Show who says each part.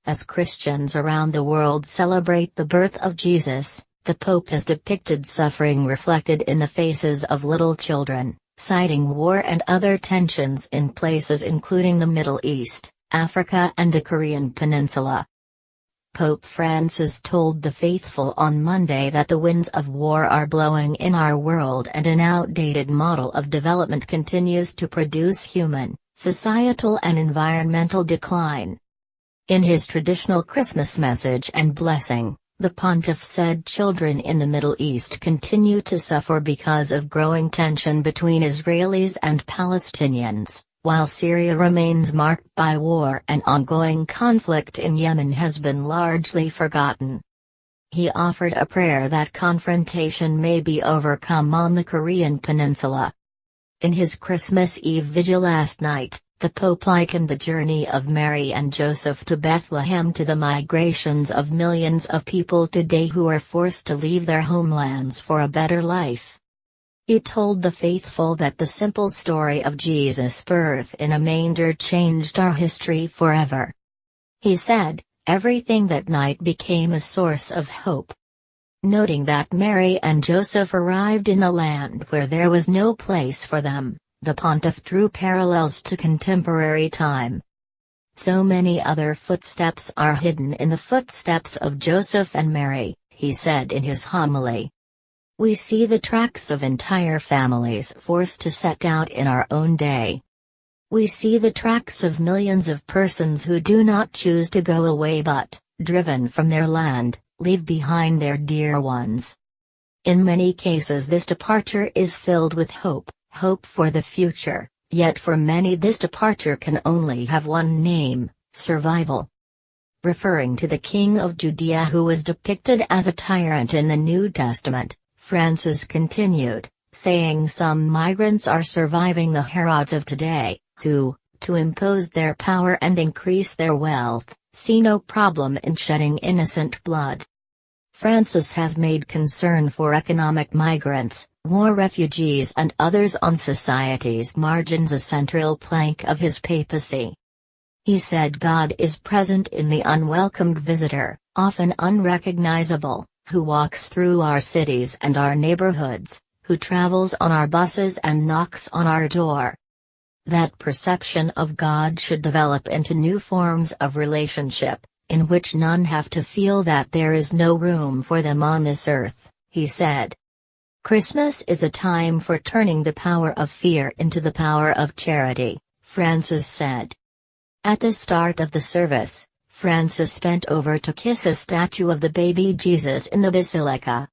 Speaker 1: As Christians around the world celebrate the birth of Jesus, the Pope has depicted suffering reflected in the faces of little children, citing war and other tensions in places including the Middle East, Africa and the Korean Peninsula. Pope Francis told the faithful on Monday that the winds of war are blowing in our world and an outdated model of development continues to produce human, societal and environmental decline. In his traditional Christmas message and blessing, the pontiff said children in the Middle East continue to suffer because of growing tension between Israelis and Palestinians, while Syria remains marked by war and ongoing conflict in Yemen has been largely forgotten. He offered a prayer that confrontation may be overcome on the Korean Peninsula. In his Christmas Eve vigil last night, the Pope likened the journey of Mary and Joseph to Bethlehem to the migrations of millions of people today who are forced to leave their homelands for a better life. He told the faithful that the simple story of Jesus' birth in a manger changed our history forever. He said, "Everything that night became a source of hope." Noting that Mary and Joseph arrived in a land where there was no place for them, the pontiff drew parallels to contemporary time. So many other footsteps are hidden in the footsteps of Joseph and Mary, he said in his homily. We see the tracks of entire families forced to set out in our own day. We see the tracks of millions of persons who do not choose to go away but, driven from their land, leave behind their dear ones. In many cases this departure is filled with hope for the future, yet for many this departure can only have one name: survival. Referring to the king of Judea who was depicted as a tyrant in the New Testament, Francis continued, saying some migrants are surviving the Herods of today, who, to impose their power and increase their wealth, see no problem in shedding innocent blood. Francis has made concern for economic migrants, war refugees and others on society's margins a central plank of his papacy. He said God is present in the unwelcomed visitor, often unrecognizable, who walks through our cities and our neighborhoods, who travels on our buses and knocks on our door. That perception of God should develop into new forms of relationship, in which none have to feel that there is no room for them on this earth, he said. Christmas is a time for turning the power of fear into the power of charity, Francis said. At the start of the service, Francis bent over to kiss a statue of the baby Jesus in the basilica.